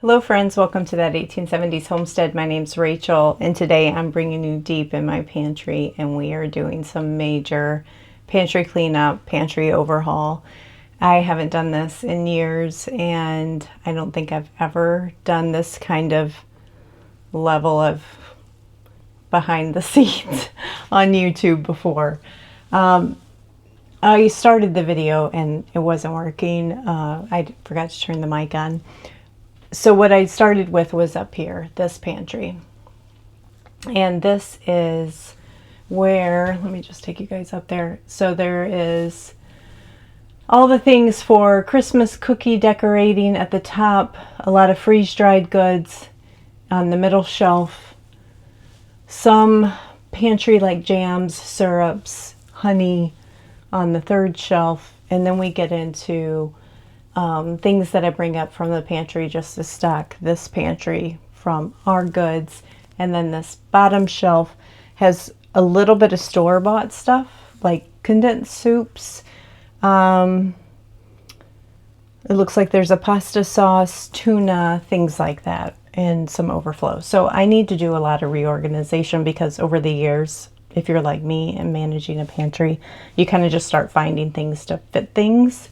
Hello friends, welcome to that 1870s homestead. My name's Rachel and today I'm bringing you deep in my pantry and we are doing some major pantry cleanup, pantry overhaul. I haven't done this in years and I don't think I've ever done this kind of level of behind the scenes on YouTube before. I started the video and it wasn't working. I forgot to turn the mic on. So what I started with was up here, this pantry. And this is where, let me just take you guys up there. So there is all the things for Christmas cookie decorating at the top, a lot of freeze-dried goods on the middle shelf, some pantry like jams, syrups, honey on the third shelf, and then we get into things that I bring up from the pantry just to stock this pantry from our goods. And then this bottom shelf has a little bit of store-bought stuff like condensed soups. It looks like there's a pasta sauce, tuna, things like that, and some overflow. So I need to do a lot of reorganization because over the years, if you're like me and managing a pantry, you kind of just start finding things to fit things.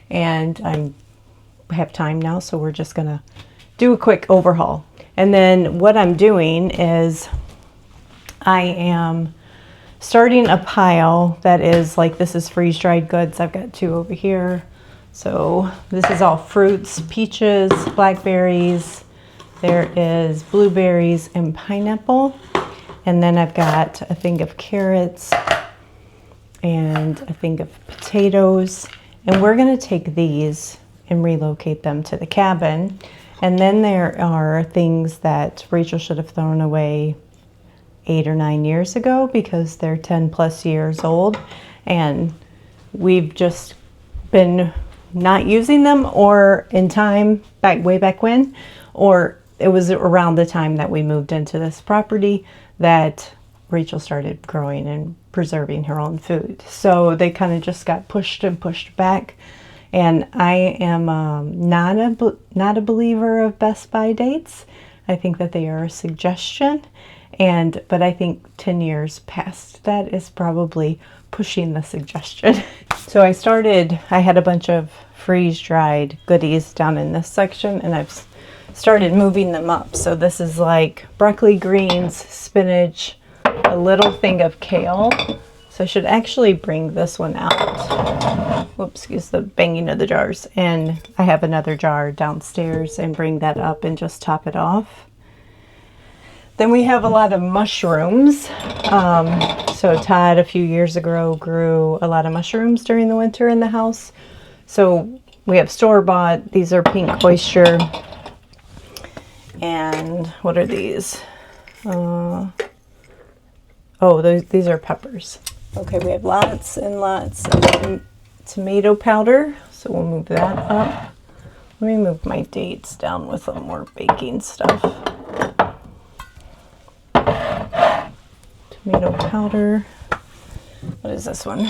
And I have time now, so we're just gonna do a quick overhaul. And then what I'm doing is I am starting a pile that is like, this is freeze-dried goods. I've got two over here. So this is all fruits, peaches, blackberries. There is blueberries and pineapple. And then I've got a thing of carrots and a thing of potatoes. And we're going to take these and relocate them to the cabin. And then there are things that Rachel should have thrown away 8 or 9 years ago because they're 10 plus years old. And we've just been not using them, or in time, way back when, or it was around the time that we moved into this property that Rachel started growing and preserving her own food. So they kind of just got pushed and pushed back. And I am not a believer of Best By dates. I think that they are a suggestion. But I think 10 years past that is probably pushing the suggestion. So I had a bunch of freeze-dried goodies down in this section and I've started moving them up. So this is like broccoli, greens, spinach, a little thing of kale. So I should actually bring this one out. Whoops, excuse the banging of the jars. And I have another jar downstairs and bring that up and just top it off. Then we have a lot of mushrooms. So Todd a few years ago grew a lot of mushrooms during the winter in the house. So we have store-bought. These are pink oyster. And what are these? These are peppers. Okay, we have lots and lots of tomato powder, so we'll move that up. Let me move my dates down with some more baking stuff. Tomato powder. What is this one?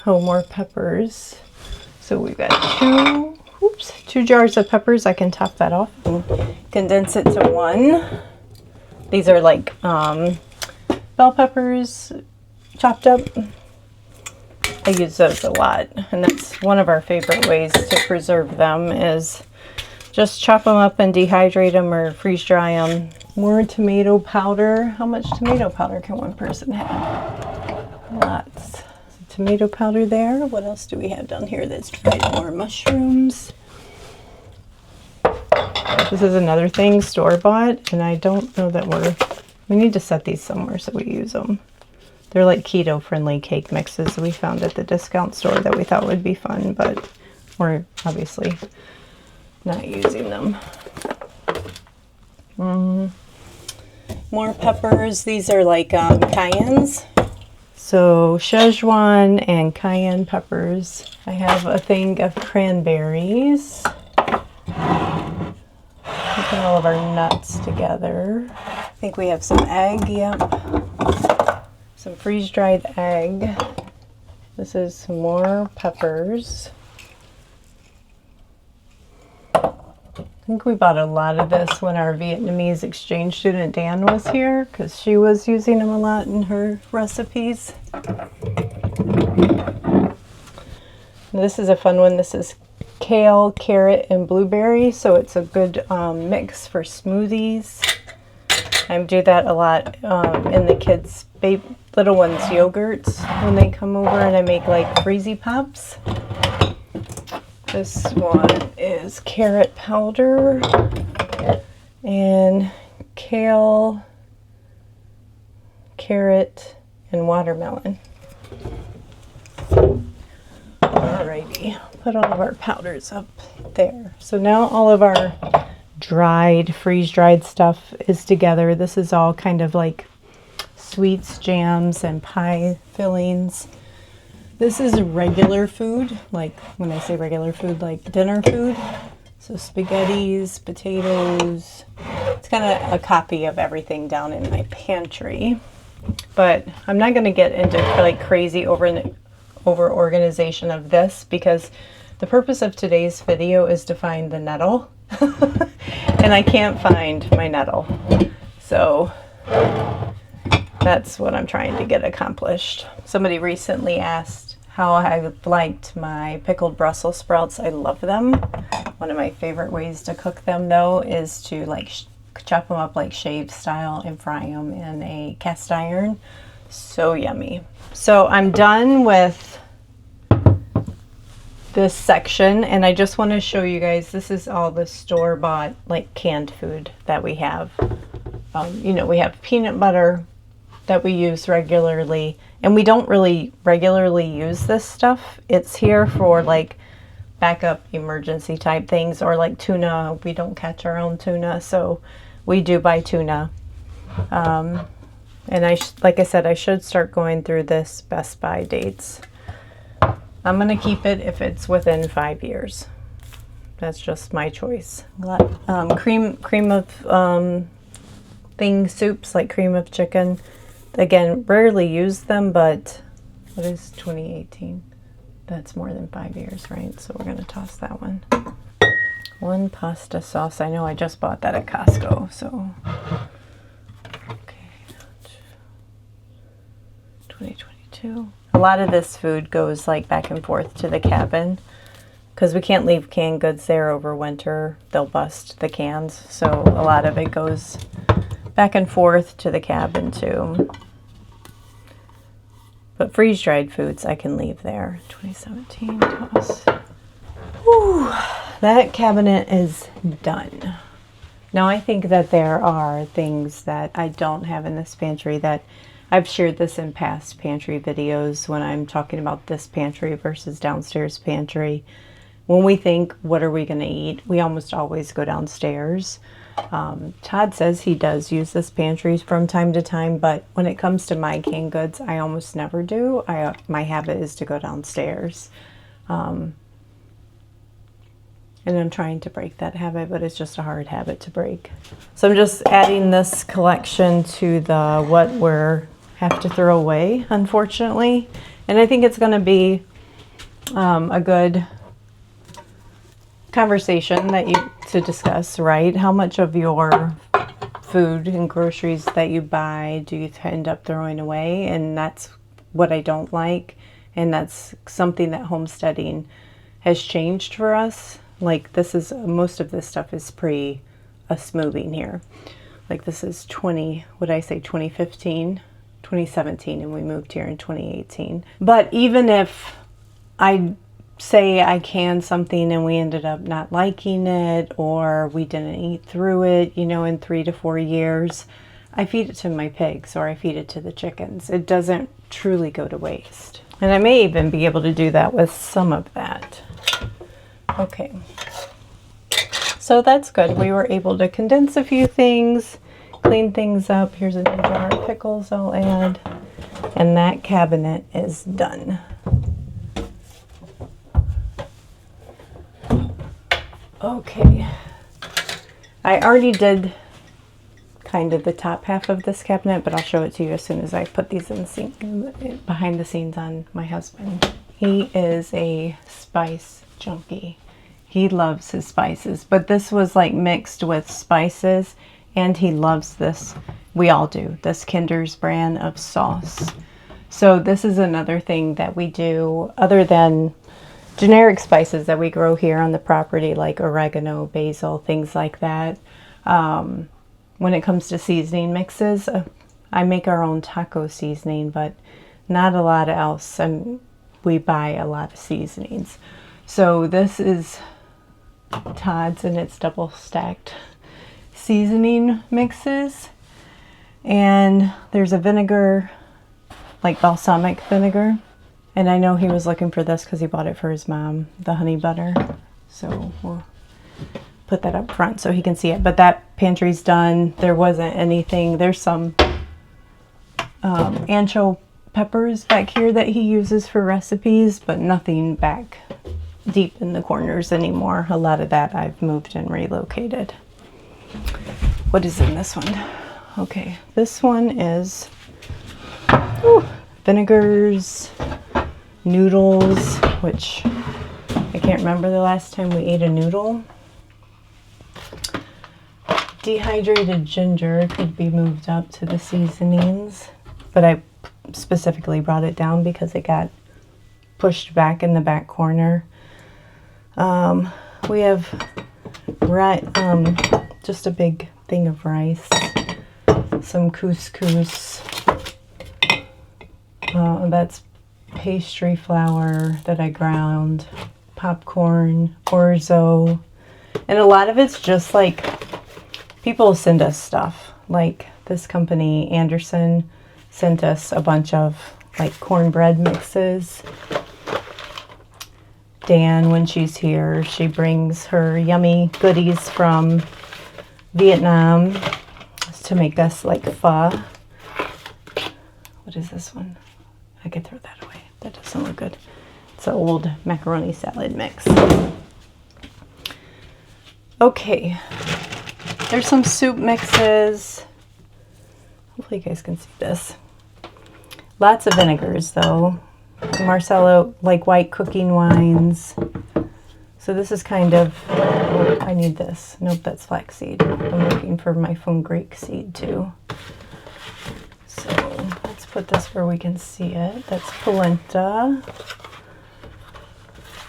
Oh, more peppers. So we've got two jars of peppers. I can top that off and condense it to one. These are like bell peppers chopped up. I use those a lot, and that's one of our favorite ways to preserve them is just chop them up and dehydrate them or freeze dry them. More tomato powder. How much tomato powder can one person have? Lots. Tomato powder there. What else do we have down here that's dried? More mushrooms. This is another thing, store-bought, and I don't know that we need to set these somewhere so we use them. They're like keto-friendly cake mixes we found at the discount store that we thought would be fun, but we're obviously not using them. More peppers. These are like cayennes. So Szechuan and cayenne peppers. I have a thing of cranberries. Putting all of our nuts together. I think we have some egg, yep. Some freeze-dried egg. This is some more peppers. think we bought a lot of this when our Vietnamese exchange student Dan was here, because she was using them a lot in her recipes. This is a fun one. This is kale, carrot, and blueberry, so it's a good mix for smoothies. I do that a lot in the kids' little ones' yogurts when they come over, and I make like freezy pops. This one is carrot powder and kale, carrot, and watermelon. Alrighty, put all of our powders up there. So now all of our freeze-dried stuff is together. This is all kind of like sweets, jams, and pie fillings. This is regular food, like when I say regular food, like dinner food. So spaghettis, potatoes. It's kind of a copy of everything down in my pantry. But I'm not going to get into like crazy over organization of this, because the purpose of today's video is to find the nettle. And I can't find my nettle. So that's what I'm trying to get accomplished. Somebody recently asked how I liked my pickled Brussels sprouts. I love them. One of my favorite ways to cook them, though, is to like chop them up like shaved style and fry them in a cast iron. So yummy. So I'm done with this section, and I just want to show you guys, this is all the store-bought like canned food that we have. You know, we have peanut butter that we use regularly, and we don't really regularly use this stuff. It's here for like backup emergency type things, or like tuna. We don't catch our own tuna, so we do buy tuna. And like I said, I should start going through this Best Buy dates. I'm gonna keep it if it's within 5 years. That's just my choice. Cream of thing soups, like cream of chicken. Again, rarely use them, but what is 2018? That's more than 5 years, right? So we're gonna toss that one. One pasta sauce. I know I just bought that at Costco, so. Okay. 2022. A lot of this food goes like back and forth to the cabin, because we can't leave canned goods there over winter. They'll bust the cans. So a lot of it goes back and forth to the cabin too. But freeze-dried foods I can leave there. 2017 toss. Whew, that cabinet is done. Now I think that there are things that I don't have in this pantry that I've shared this in past pantry videos when I'm talking about this pantry versus downstairs pantry. When we think, what are we going to eat? We almost always go downstairs. Todd says he does use this pantry from time to time, but when it comes to my canned goods, I almost never do. My habit is to go downstairs. And I'm trying to break that habit, but it's just a hard habit to break. So I'm just adding this collection to the what we're have to throw away, unfortunately. And I think it's going to be a good conversation to discuss, right? How much of your food and groceries that you buy do you end up throwing away? And that's what I don't like. And that's something that homesteading has changed for us. Like most of this stuff is pre us moving here. Like this is 2015, 2017, and we moved here in 2018. But even if I say I canned something and we ended up not liking it, or we didn't eat through it, you know, in 3 to 4 years, I feed it to my pigs or I feed it to the chickens. It doesn't truly go to waste. And I may even be able to do that with some of that. Okay. So that's good. We were able to condense a few things, clean things up. Here's a new jar of pickles I'll add. And that cabinet is done. Okay. I already did kind of the top half of this cabinet, but I'll show it to you as soon as I put these behind the scenes on my husband. He is a spice junkie. He loves his spices, but this was like mixed with spices, and he loves this. We all do, this Kinder's brand of sauce. So this is another thing that we do other than generic spices that we grow here on the property, like oregano, basil, things like that. When it comes to seasoning mixes, I make our own taco seasoning, but not a lot else. We buy a lot of seasonings. So this is Todd's, and it's double stacked seasoning mixes. And there's a vinegar, like balsamic vinegar. And I know he was looking for this because he bought it for his mom, the honey butter. So we'll put that up front so he can see it. But that pantry's done. There wasn't anything. There's some ancho peppers back here that he uses for recipes, but nothing back deep in the corners anymore. A lot of that I've moved and relocated. What is in this one? Okay, this one is vinegars, noodles, which I can't remember the last time we ate a noodle. Dehydrated ginger could be moved up to the seasonings, but I specifically brought it down because it got pushed back in the back corner. We have just a big thing of rice, some couscous, that's pastry flour that I ground, popcorn, orzo, and a lot of it's just like people send us stuff. Like this company, Anderson, sent us a bunch of like cornbread mixes. Dan, when she's here, she brings her yummy goodies from Vietnam to make us like pho. What is this one? I could throw that away. That doesn't look good. It's an old macaroni salad mix. Okay, there's some soup mixes. Hopefully you guys can see this. Lots of vinegars though. Marcello, like white cooking wines. So this is kind of, oh, I need this. Nope, that's flaxseed. I'm looking for my fenugreek seed too. So let's put this where we can see it. That's polenta.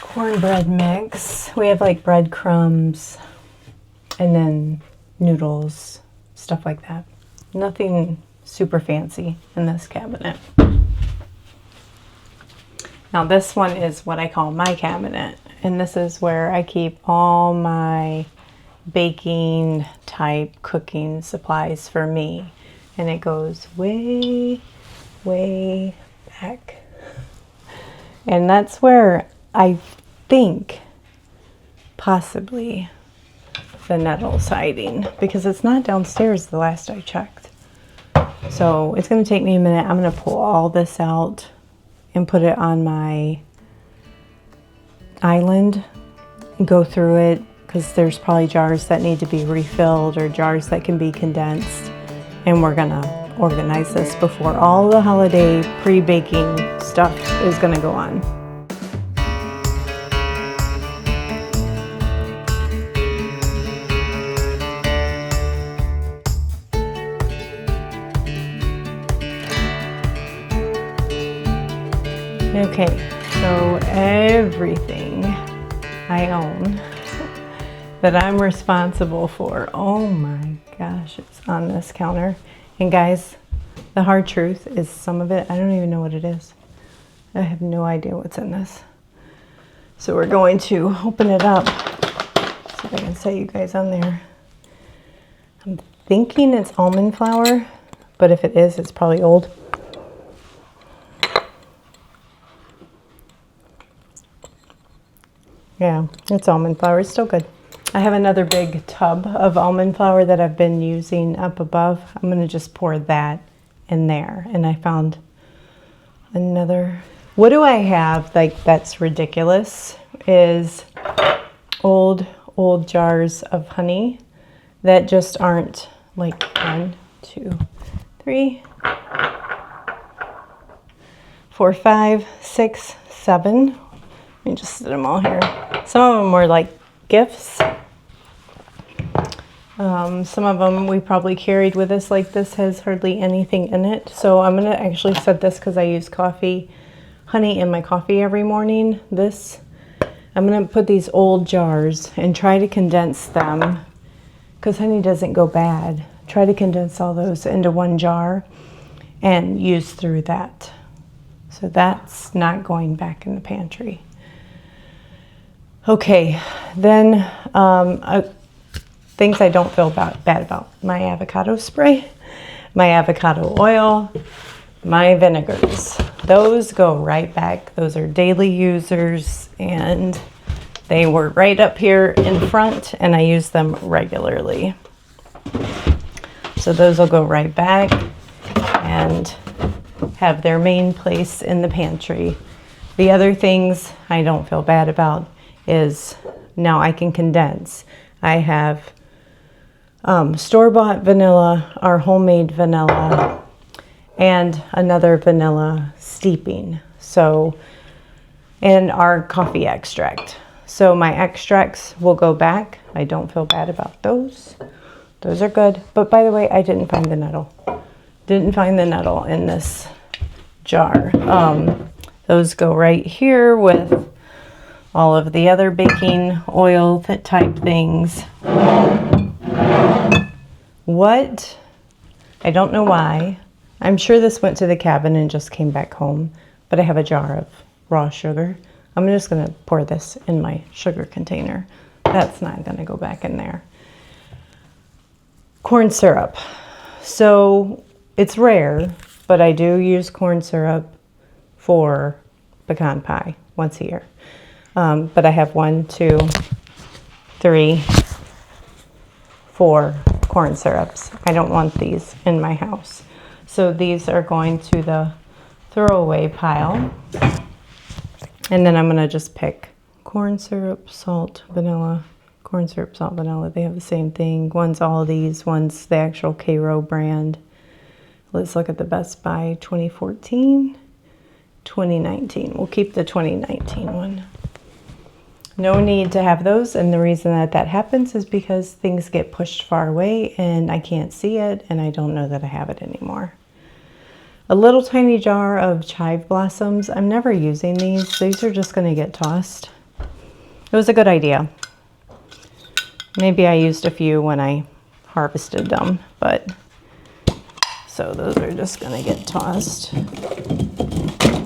Cornbread mix. We have like breadcrumbs and then noodles, stuff like that. Nothing super fancy in this cabinet. Now this one is what I call my cabinet, and this is where I keep all my baking type cooking supplies for me, and it goes way, way back. And that's where I think possibly the nettle siding, because it's not downstairs the last I checked. So it's going to take me a minute. I'm going to pull all this out and put it on my island and go through it, because there's probably jars that need to be refilled or jars that can be condensed, and we're gonna organize this before all the holiday pre-baking stuff is gonna go on. Okay, so everything I own that I'm responsible for, oh my gosh, it's on this counter. And guys, the hard truth is some of it, I don't even know what it is. I have no idea what's in this. So we're going to open it up, see if I can set you guys on there. I'm thinking it's almond flour, but if it is, it's probably old. Yeah, it's almond flour. It's still good. I have another big tub of almond flour that I've been using up above. I'm going to just pour that in there. And I found another. What do I have like that's ridiculous is old jars of honey that just aren't like 1, 2, 3, 4, 5, 6, 7. Let me just sit them all here. Some of them were like gifts. Some of them we probably carried with us, like this has hardly anything in it. So I'm going to actually set this because I use honey in my coffee every morning. I'm going to put these old jars and try to condense them because honey doesn't go bad. Try to condense all those into one jar and use through that. So that's not going back in the pantry. Okay, then things I don't feel bad about. My avocado spray, my avocado oil, my vinegars. Those go right back. Those are daily users and they were right up here in front and I use them regularly. So those will go right back and have their main place in the pantry. The other things I don't feel bad about is now I can condense. I have store-bought vanilla, our homemade vanilla, and another vanilla steeping. So, and our coffee extract. So my extracts will go back. I don't feel bad about those. Those are good. But by the way, I didn't find the nettle. Didn't find the nettle in this jar. Those go right here with all of the other baking oil type things. What? I don't know why. I'm sure this went to the cabin and just came back home, but I have a jar of raw sugar. I'm just gonna pour this in my sugar container. That's not gonna go back in there. Corn syrup. So it's rare, but I do use corn syrup for pecan pie once a year. But I have 1, 2, 3, 4 corn syrups. I don't want these in my house. So these are going to the throwaway pile. And then I'm gonna just pick corn syrup, salt, vanilla, corn syrup, salt, vanilla. They have the same thing. One's all these, one's the actual Cairo brand. Let's look at the Best Buy 2014, 2019. We'll keep the 2019 one. No need to have those, and the reason that happens is because things get pushed far away and I can't see it and I don't know that I have it anymore. A little tiny jar of chive blossoms. I'm never using these. These are just going to get tossed. It was a good idea. Maybe I used a few when I harvested them, but so those are just going to get tossed.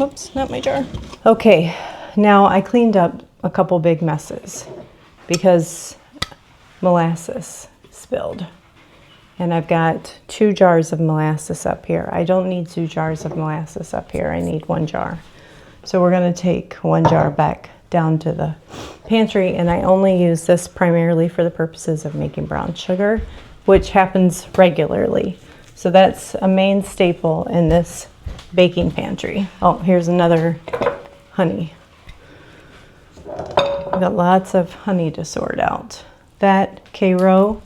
Oops, not my jar. Okay, now I cleaned up a couple big messes because molasses spilled. And I've got 2 jars of molasses up here. I don't need 2 jars of molasses up here. I need 1 jar. So we're going to take 1 jar back down to the pantry, and I only use this primarily for the purposes of making brown sugar, which happens regularly. So that's a main staple in this baking pantry. Oh, here's another honey. I've got lots of honey to sort out. That Cairo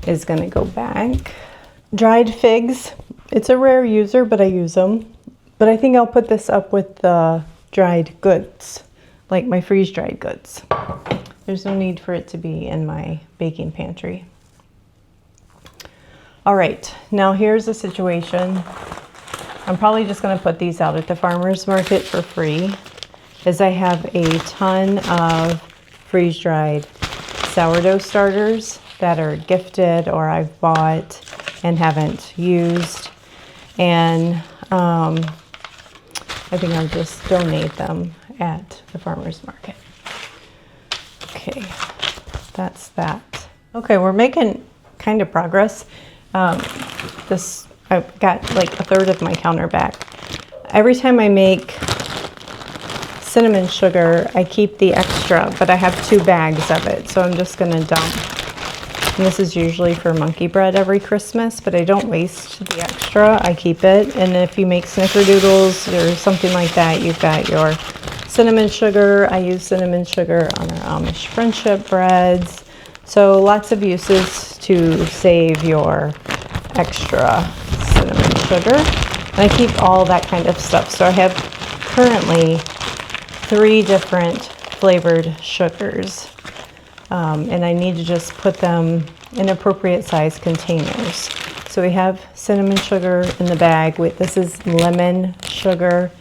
is going to go back. Dried figs. It's a rare user, but I use them. But I think I'll put this up with the dried goods, like my freeze-dried goods. There's no need for it to be in my baking pantry. All right, now here's the situation. I'm probably just going to put these out at the farmer's market for free, as I have a ton of freeze-dried sourdough starters that are gifted or I've bought and haven't used. And I think I'll just donate them at the farmer's market. Okay, that's that. Okay, we're making kind of progress. I've got like 1/3 of my counter back. Every time I make cinnamon sugar, I keep the extra, but I have 2 bags of it, so I'm just gonna dump. And this is usually for monkey bread every Christmas, but I don't waste the extra, I keep it. And if you make snickerdoodles or something like that, you've got your cinnamon sugar. I use cinnamon sugar on our Amish friendship breads. So lots of uses to save your extra cinnamon sugar. And I keep all that kind of stuff. So I have currently 3 different flavored sugars. and I need to just put them in appropriate size containers. So we have cinnamon sugar in the bag. This is lemon sugar.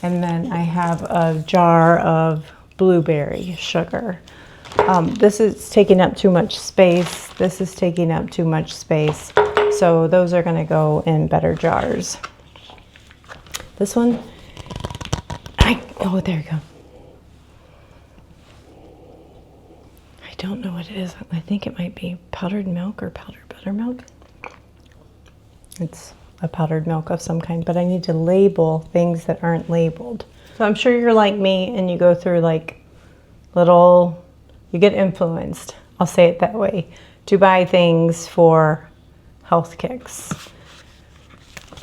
And then I have a jar of blueberry sugar. This is taking up too much space. This is taking up too much space. So those are gonna go in better jars. This one, oh, there you go. I don't know what it is. I think it might be powdered milk or powdered buttermilk. It's a powdered milk of some kind, but I need to label things that aren't labeled. So I'm sure you're like me and you go through like you get influenced, I'll say it that way, to buy things for health kicks.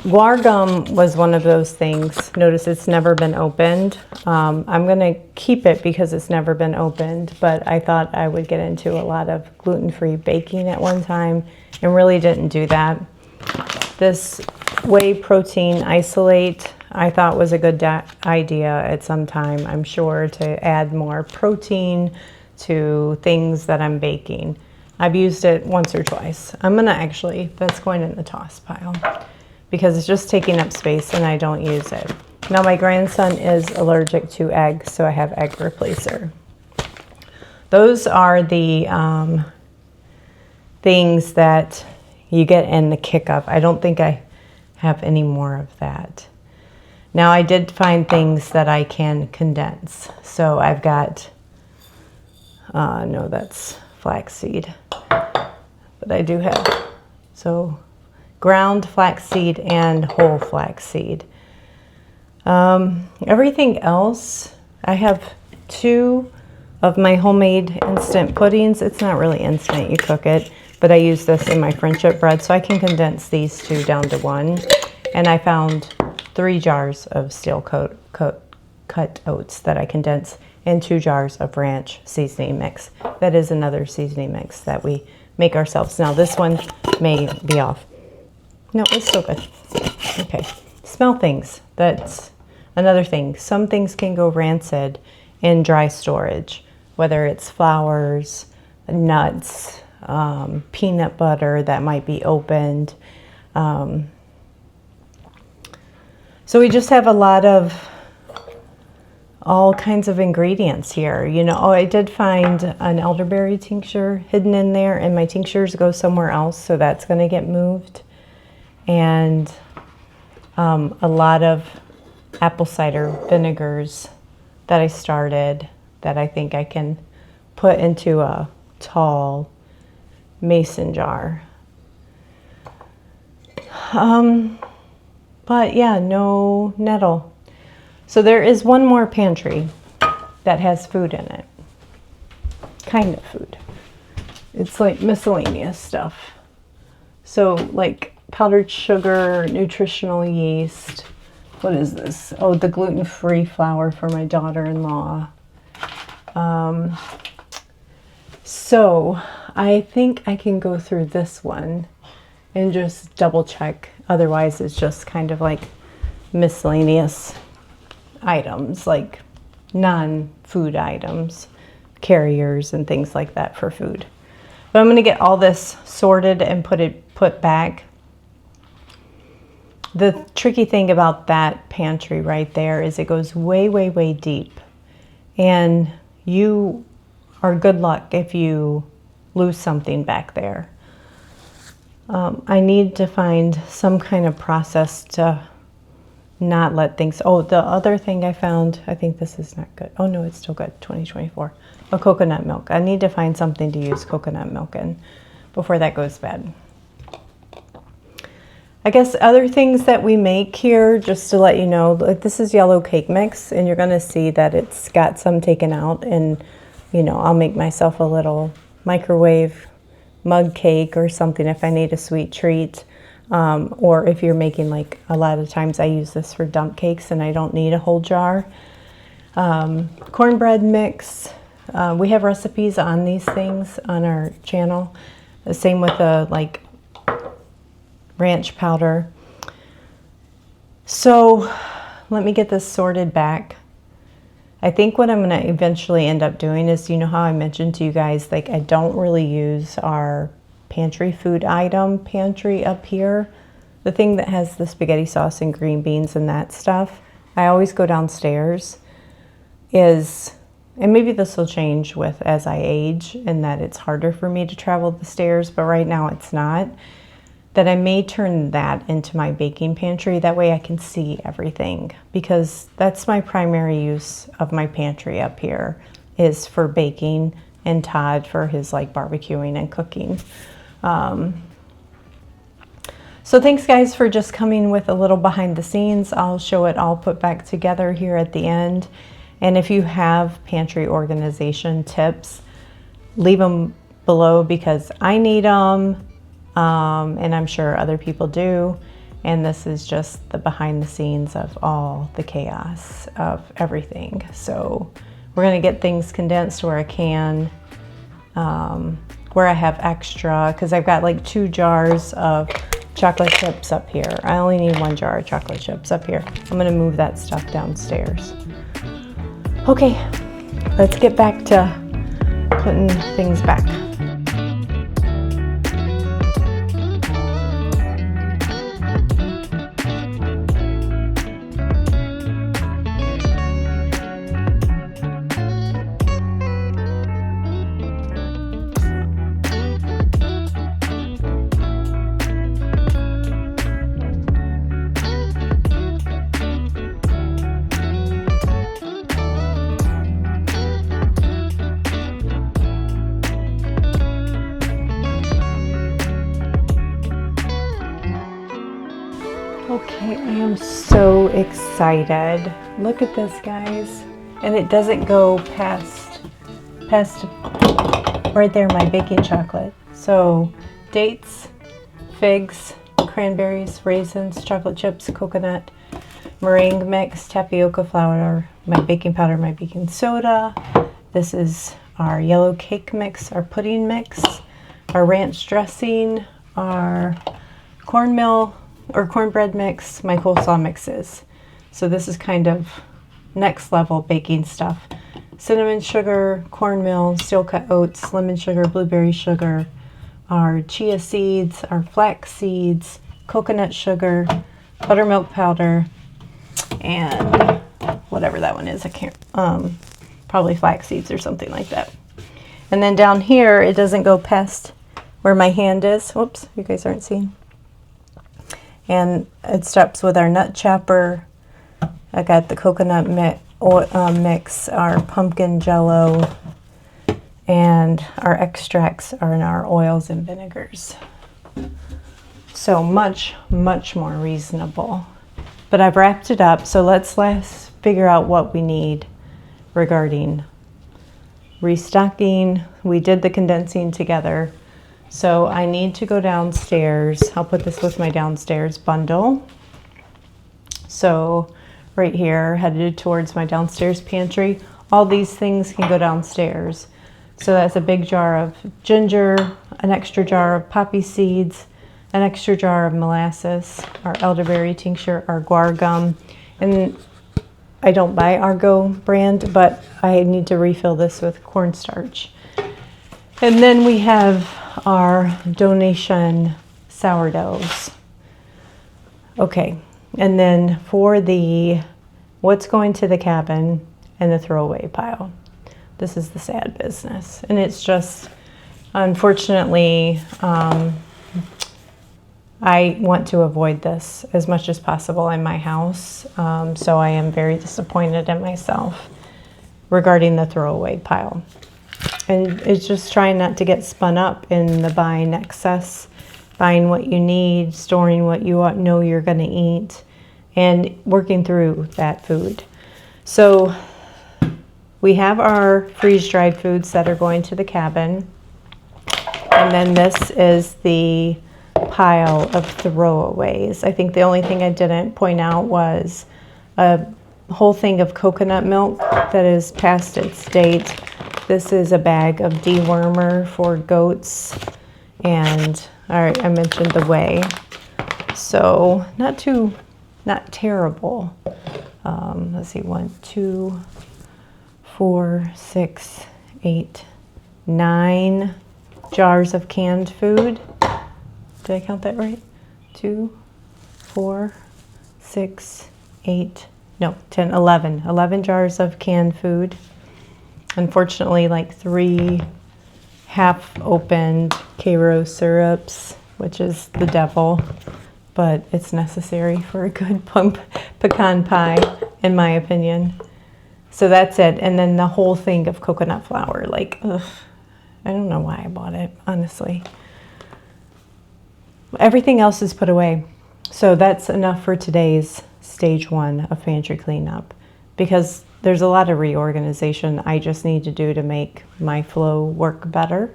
Guar gum was one of those things. Notice it's never been opened. I'm gonna keep it because it's never been opened, but I thought I would get into a lot of gluten-free baking at one time and really didn't do that. This whey protein isolate I thought was a good idea at some time, I'm sure, to add more protein to things that I'm baking. I've used it once or twice. I'm gonna actually, that's going in the toss pile because it's just taking up space and I don't use it. Now my grandson is allergic to eggs, so I have egg replacer. Those are the things that you get in the kick of. I don't think I have any more of that. Now I did find things that I can condense. So I've got, no, that's flaxseed, but I do have, so ground flaxseed and whole flaxseed. Everything else, I have 2 of my homemade instant puddings. It's not really instant, you cook it, but I use this in my friendship bread, so I can condense these 2 down to 1. And I found 3 jars of steel cut oats that I condense and 2 jars of ranch seasoning mix. That is another seasoning mix that we make ourselves. Now this one may be off. No, it's still good. Okay, smell things. That's another thing. Some things can go rancid in dry storage, whether it's flours, nuts, peanut butter that might be opened. So we just have a lot of all kinds of ingredients here. You know, oh, I did find an elderberry tincture hidden in there, and my tinctures go somewhere else, so that's going to get moved. And a lot of apple cider vinegars that I started that I think I can put into a tall mason jar. But yeah, no nettle. So there is one more pantry that has food in it. Kind of food. It's like miscellaneous stuff. So like powdered sugar, nutritional yeast. What is this? Oh, the gluten-free flour for my daughter-in-law. So I think I can go through this one and just double check. Otherwise, it's just kind of like miscellaneous items, like non-food items, carriers and things like that for food. But I'm going to get all this sorted and put back. The tricky thing about that pantry right there is it goes way, way, way deep. And you are good luck if you lose something back there. I need to find some kind of process to not let things, oh, the other thing I found, I think this is not good. Oh no, it's still good, 2024. A coconut milk. I need to find something to use coconut milk in before that goes bad. I guess other things that we make here, just to let you know, like this is yellow cake mix, and you're gonna see that it's got some taken out, and you know, I'll make myself a little microwave mug cake or something if I need a sweet treat. Or if you're making, like a lot of times I use this for dump cakes and I don't need a whole jar. Cornbread mix. We have recipes on these things on our channel. The same with the like ranch powder. So let me get this sorted back. I think what I'm going to eventually end up doing is, you know how I mentioned to you guys, like I don't really use our pantry food item pantry up here. The thing that has the spaghetti sauce and green beans and that stuff, I always go downstairs is, and maybe this will change with as I age and that it's harder for me to travel the stairs, but right now it's not, that I may turn that into my baking pantry. That way I can see everything, because that's my primary use of my pantry up here is for baking, and Todd for his like barbecuing and cooking. So thanks guys for just coming with a little behind the scenes. I'll show it all put back together here at the end. And if you have pantry organization tips, leave them below because I need them. And I'm sure other people do. And this is just the behind the scenes of all the chaos of everything. So we're going to get things condensed where I can, where I have extra, because I've got like 2 jars of chocolate chips up here. I only need 1 jar of chocolate chips up here. I'm going to move that stuff downstairs. Okay, let's get back to putting things back. Okay, I am so excited. Look at this, guys. And it doesn't go past right there, my baking chocolate. So dates, figs, cranberries, raisins, chocolate chips, coconut, meringue mix, tapioca flour, my baking powder, my baking soda. This is our yellow cake mix, our pudding mix, our ranch dressing, our cornmeal or cornbread mix, my coleslaw mixes. So this is kind of next level baking stuff. Cinnamon sugar, cornmeal, steel cut oats, lemon sugar, blueberry sugar, our chia seeds, our flax seeds, coconut sugar, buttermilk powder, and whatever that one is, I can't, probably flax seeds or something like that. And then down here, it doesn't go past where my hand is. Whoops, you guys aren't seeing. And it stops with our nut chopper. I got the coconut mix, our pumpkin jello, and our extracts are in our oils and vinegars. So much, much more reasonable. But I've wrapped it up, so let's figure out what we need regarding restocking. We did the condensing together. So I need to go downstairs. I'll put this with my downstairs bundle. So right here, headed towards my downstairs pantry. All these things can go downstairs. So that's a big jar of ginger, an extra jar of poppy seeds, an extra jar of molasses, our elderberry tincture, our guar gum. And I don't buy Argo brand, but I need to refill this with cornstarch. And then we have our donation sourdoughs. Okay, and then for the what's going to the cabin and the throwaway pile. This is the sad business. And it's just, unfortunately, I want to avoid this as much as possible in my house. So I am very disappointed in myself regarding the throwaway pile. And it's just trying not to get spun up in the buying excess, buying what you need, storing what you know you're going to eat, and working through that food. So we have our freeze-dried foods that are going to the cabin. And then this is the pile of throwaways. I think the only thing I didn't point out was a whole thing of coconut milk that is past its date. This is a bag of dewormer for goats, and all right, I mentioned the whey, so not terrible. Let's see, 1, 2, 4, 6, 8, 9 jars of canned food. Did I count that right? 2, 4, 6, 8, no, 10, 11. 11 jars of canned food. Unfortunately, like 3 half-opened Karo syrups, which is the devil, but it's necessary for a good pecan pie, in my opinion. So that's it. And then the whole thing of coconut flour. Like, ugh, I don't know why I bought it, honestly. Everything else is put away. So that's enough for today's stage 1 of pantry cleanup, because there's a lot of reorganization I just need to do to make my flow work better.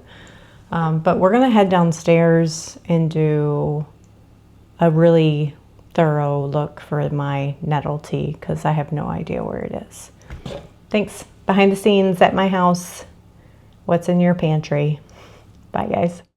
But we're going to head downstairs and do a really thorough look for my nettle tea, because I have no idea where it is. Thanks. Behind the scenes at my house. What's in your pantry? Bye, guys.